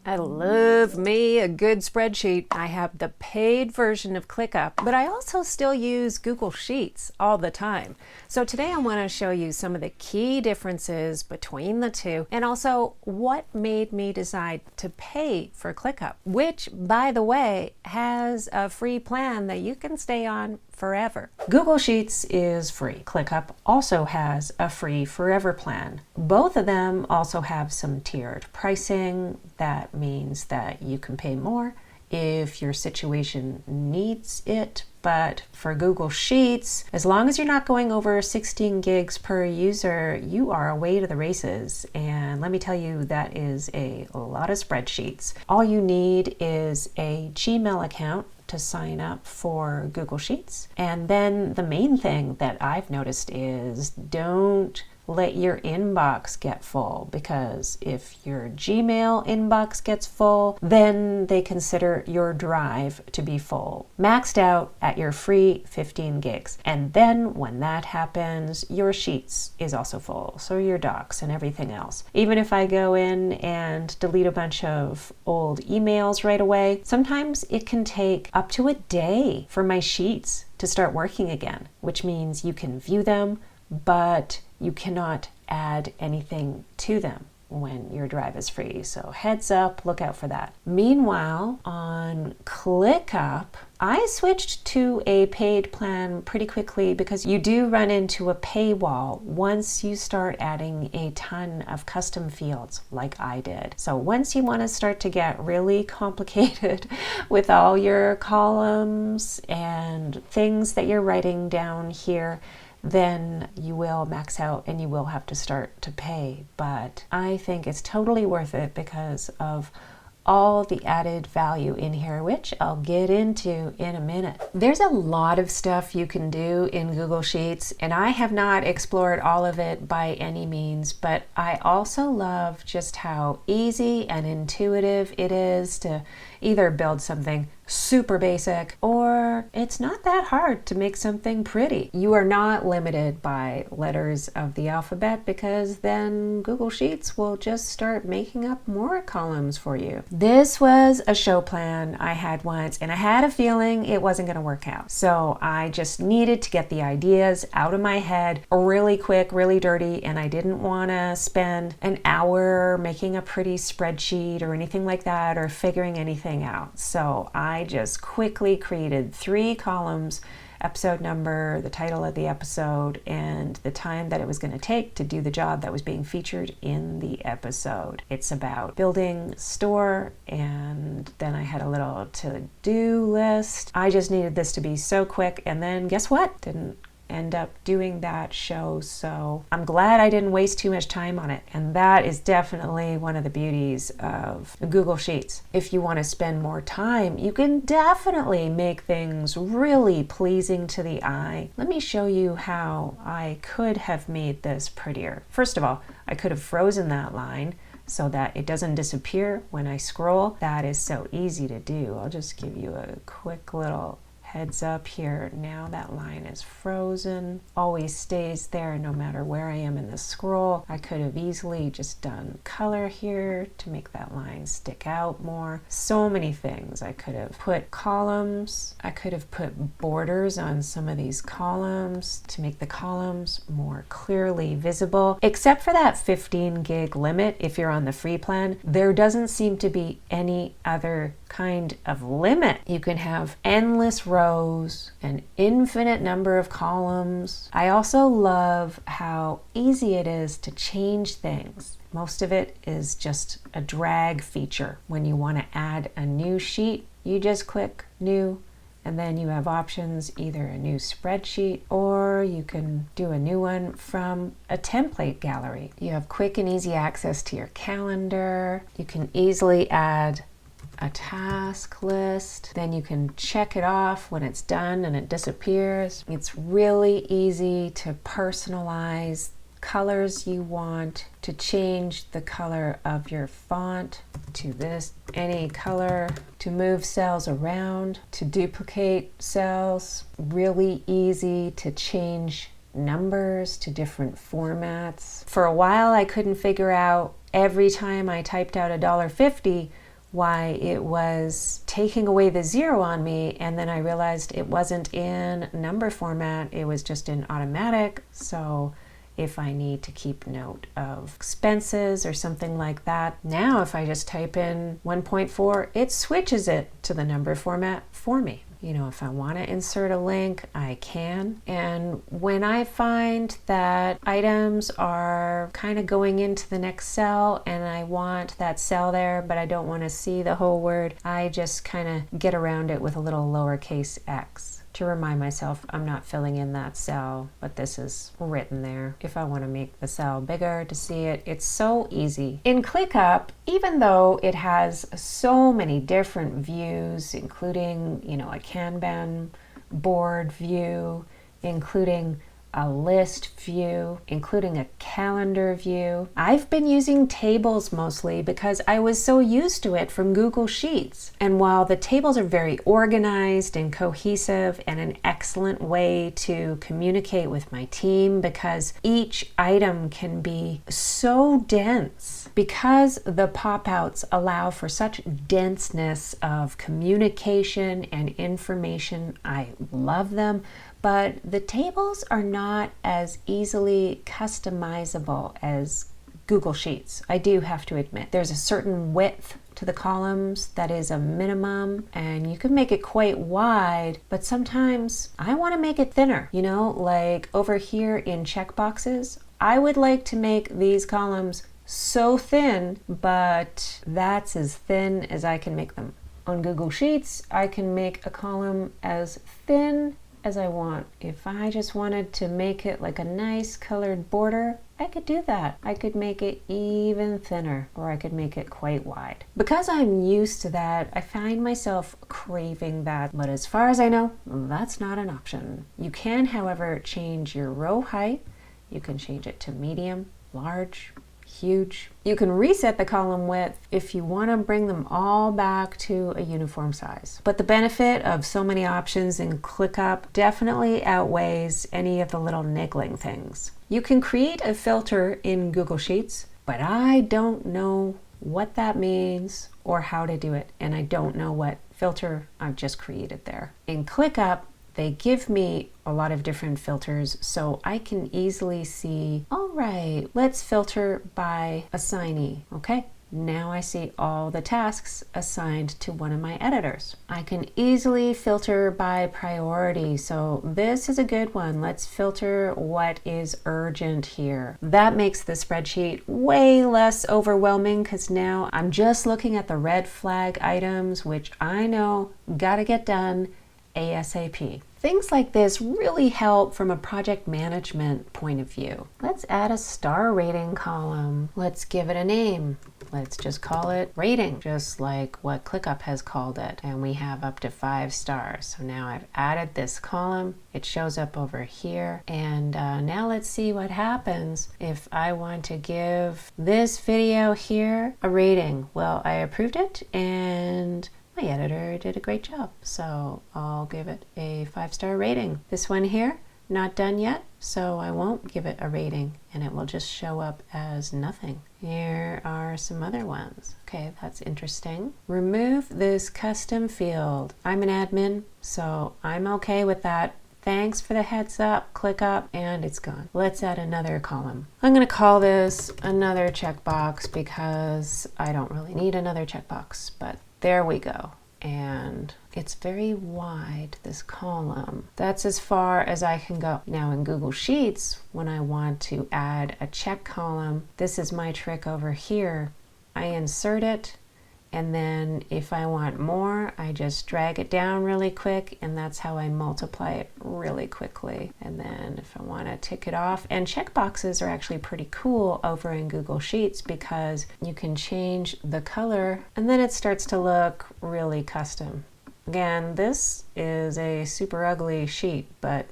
I love me a good spreadsheet. I have the paid version of Clickup, but I also still use Google Sheets all the time. So today I want to show you some of the key differences between the two and also what made me decide to pay for Clickup, which, by the way, has a free plan that you can stay on forever. Google Sheets is free. Clickup also has a free forever plan. Both of them also have some tiered pricing. That means that you can pay more if your situation needs it. But for Google Sheets, as long as you're not going over 16 gigs per user, you are away to the races. And let me tell you, that is a lot of spreadsheets. All you need is a Gmail account to sign up for Google Sheets. And then the main thing that I've noticed is don't let your inbox get full, because if your Gmail inbox gets full, then they consider your drive to be full, maxed out at your free 15 gigs. And then when that happens, your Sheets is also full, so your docs and everything else. Even if I go in and delete a bunch of old emails right away, sometimes it can take up to a day for my Sheets to start working again, which means you can view them, but you cannot add anything to them when your drive is free. So heads up, look out for that. Meanwhile, on ClickUp, I switched to a paid plan pretty quickly because you do run into a paywall once you start adding a ton of custom fields like I did. So once you want to start to get really complicated with all your columns and things that you're writing down here, then you will max out and you will have to start to pay. But I think it's totally worth it because of all the added value in here, which I'll get into in a minute. There's a lot of stuff you can do in Google Sheets, and I have not explored all of it by any means, but I also love just how easy and intuitive it is to either build something super basic, or it's not that hard to make something pretty. You are not limited by letters of the alphabet, because then Google Sheets will just start making up more columns for you. This was a show plan I had once, and I had a feeling it wasn't going to work out. So I just needed to get the ideas out of my head really quick, really dirty, and I didn't want to spend an hour making a pretty spreadsheet or anything like that, or figuring anything out. So I just quickly created 3 columns: episode number, the title of the episode, and the time that it was going to take to do the job that was being featured in the episode. It's about building store, and then I had a little to-do list. I just needed this to be so quick, and then guess what? Didn't end up doing that show, so I'm glad I didn't waste too much time on it. And that is definitely one of the beauties of Google Sheets. If you want to spend more time, you can definitely make things really pleasing to the eye. Let me show you how I could have made this prettier. First of all, I could have frozen that line so that it doesn't disappear when I scroll. That is so easy to do. I'll just give you a quick little heads up here. Now that line is frozen, always stays there no matter where I am in the scroll. I could have easily just done color here to make that line stick out more. So many things. I could have put columns. I could have put borders on some of these columns to make the columns more clearly visible. Except for that 15 gig limit, if you're on the free plan, there doesn't seem to be any other kind of limit. You can have endless rows, an infinite number of columns. I also love how easy it is to change things. Most of it is just a drag feature. When you want to add a new sheet, you just click new, and then you have options, either a new spreadsheet, or you can do a new one from a template gallery. You have quick and easy access to your calendar. You can easily add a task list. Then you can check it off when it's done and it disappears. It's really easy to personalize colors you want, to change the color of your font to this, any color, to move cells around, to duplicate cells. Really easy to change numbers to different formats. For a while I couldn't figure out, every time I typed out $1.50, why it was taking away the 0 on me, and then I realized it wasn't in number format, it was just in automatic. So if I need to keep note of expenses or something like that, now if I just type in 1.4, it switches it to the number format for me. You know, if I want to insert a link, I can. And when I find that items are kind of going into the next cell and I want that cell there, but I don't want to see the whole word, I just kind of get around it with a little lowercase x to remind myself I'm not filling in that cell, but this is written there. If I want to make the cell bigger to see it, it's so easy. In Clickup, even though it has so many different views, including, you know, a Kanban board view, including a list view, including a calendar view. I've been using tables mostly because I was so used to it from Google Sheets. And while the tables are very organized and cohesive and an excellent way to communicate with my team because each item can be so dense, because the pop-outs allow for such denseness of communication and information, I love them. But the tables are not as easily customizable as Google Sheets. I do have to admit, there's a certain width to the columns that is a minimum, and you can make it quite wide, but sometimes I want to make it thinner. You know, like over here in checkboxes, I would like to make these columns so thin, but that's as thin as I can make them. On Google Sheets, I can make a column as thin as I want. If I just wanted to make it like a nice colored border, I could do that. I could make it even thinner, or I could make it quite wide. Because I'm used to that, I find myself craving that, but as far as I know, that's not an option. You can, however, change your row height. You can change it to medium, large, huge. You can reset the column width if you want to bring them all back to a uniform size. But the benefit of so many options in Clickup definitely outweighs any of the little niggling things. You can create a filter in Google Sheets, but I don't know what that means or how to do it, and I don't know what filter I've just created there. In Clickup, they give me a lot of different filters, so I can easily see, all right, let's filter by assignee. Okay, now I see all the tasks assigned to one of my editors. I can easily filter by priority, so this is a good one. Let's filter what is urgent here. That makes the spreadsheet way less overwhelming because now I'm just looking at the red flag items, which I know gotta get done ASAP. Things like this really help from a project management point of view. Let's add a star rating column. Let's give it a name. Let's just call it rating, just like what Clickup has called it. And we have up to 5 stars. So now I've added this column. It shows up over here. And now let's see what happens if I want to give this video here a rating. Well, I approved it and my editor did a great job, so I'll give it a 5-star rating. This one here, not done yet, so I won't give it a rating, and it will just show up as nothing. Here are some other ones. Okay, that's interesting. Remove this custom field. I'm an admin, so I'm okay with that. Thanks for the heads up, Clickup, and it's gone. Let's add another column. I'm gonna call this another checkbox because I don't really need another checkbox, but there we go. And it's very wide, this column. That's as far as I can go. Now in Google Sheets, when I want to add a check column, this is my trick over here. I insert it, and then if I want more, I just drag it down really quick, and that's how I multiply it really quickly. And then if I want to tick it off, and checkboxes are actually pretty cool over in Google Sheets because you can change the color, and then it starts to look really custom. Again, this is a super ugly sheet, but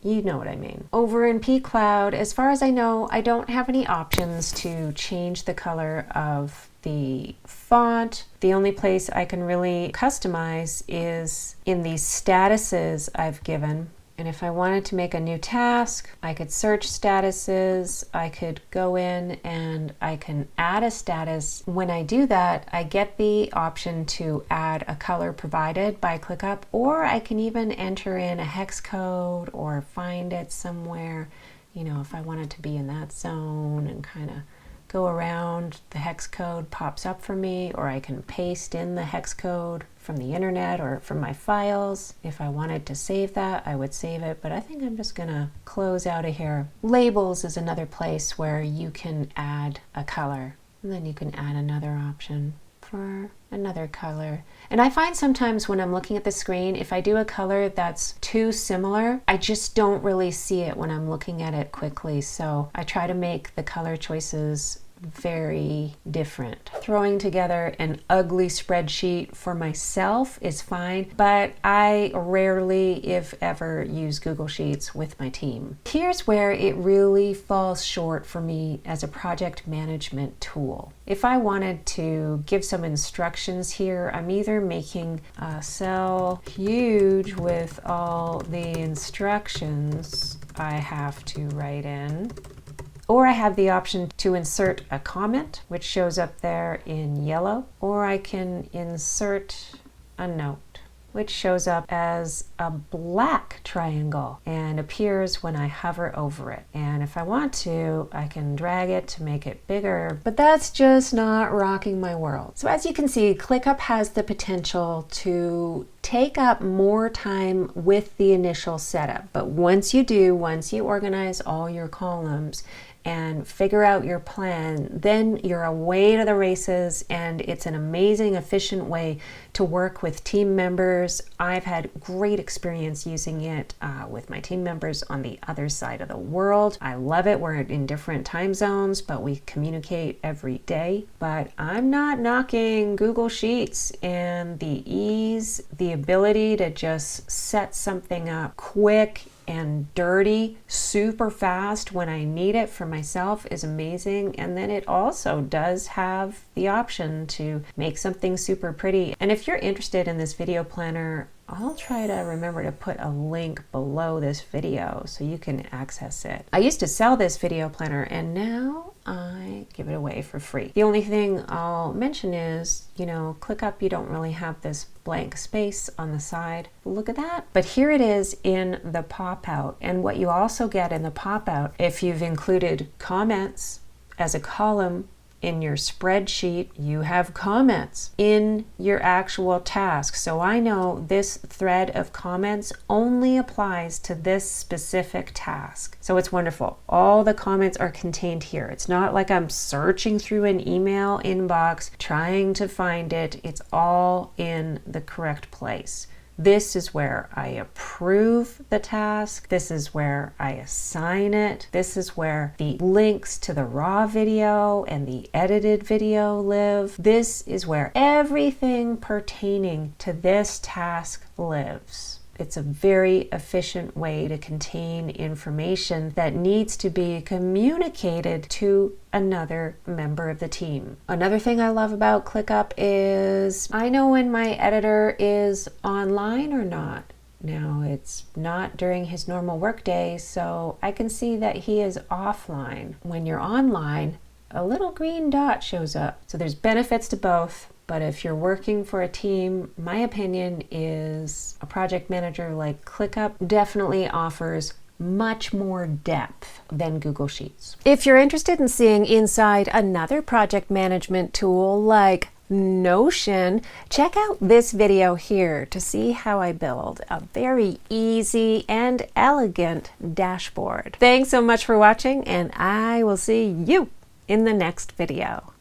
you know what I mean. Over in pCloud, as far as I know, I don't have any options to change the color of the font. The only place I can really customize is in the statuses I've given. And if I wanted to make a new task, I could search statuses, I could go in and I can add a status. When I do that, I get the option to add a color provided by Clickup, or I can even enter in a hex code or find it somewhere, you know, if I wanted to be in that zone and kind of go around, the hex code pops up for me, or I can paste in the hex code from the internet or from my files. If I wanted to save that, I would save it, but I think I'm just gonna close out of here. Labels is another place where you can add a color, and then you can add another option for another color. And I find sometimes when I'm looking at the screen, if I do a color that's too similar, I just don't really see it when I'm looking at it quickly. So I try to make the color choices very different. Throwing together an ugly spreadsheet for myself is fine, but I rarely, if ever, use Google Sheets with my team. Here's where it really falls short for me as a project management tool. If I wanted to give some instructions here, I'm either making a cell huge with all the instructions I have to write in, or I have the option to insert a comment, which shows up there in yellow, or I can insert a note, which shows up as a black triangle and appears when I hover over it. And if I want to, I can drag it to make it bigger, but that's just not rocking my world. So as you can see, Clickup has the potential to take up more time with the initial setup. But once you organize all your columns and figure out your plan, then you're away to the races, and it's an amazing, efficient way to work with team members. I've had great experience using it with my team members on the other side of the world. I love it. We're in different time zones, but we communicate every day. But I'm not knocking Google Sheets and the ease, the ability to just set something up quick and dirty, super fast when I need it for myself is amazing. And then it also does have the option to make something super pretty. And if you're interested in this video planner, I'll try to remember to put a link below this video so you can access it. I used to sell this video planner, and now I give it away for free. The only thing I'll mention is, you know, Clickup, you don't really have this blank space on the side. Look at that. But here it is in the pop-out. And what you also get in the pop-out, if you've included comments as a column in your spreadsheet, you have comments in your actual task. So I know this thread of comments only applies to this specific task. So it's wonderful. All the comments are contained here. It's not like I'm searching through an email inbox trying to find it. It's all in the correct place. This is where I approve the task. This is where I assign it. This is where the links to the raw video and the edited video live. This is where everything pertaining to this task lives. It's a very efficient way to contain information that needs to be communicated to another member of the team. Another thing I love about Clickup is I know when my editor is online or not. Now, it's not during his normal workday, so I can see that he is offline. When you're online, a little green dot shows up. So there's benefits to both. But if you're working for a team, my opinion is a project manager like Clickup definitely offers much more depth than Google Sheets. If you're interested in seeing inside another project management tool like Notion, check out this video here to see how I build a very easy and elegant dashboard. Thanks so much for watching, and I will see you in the next video.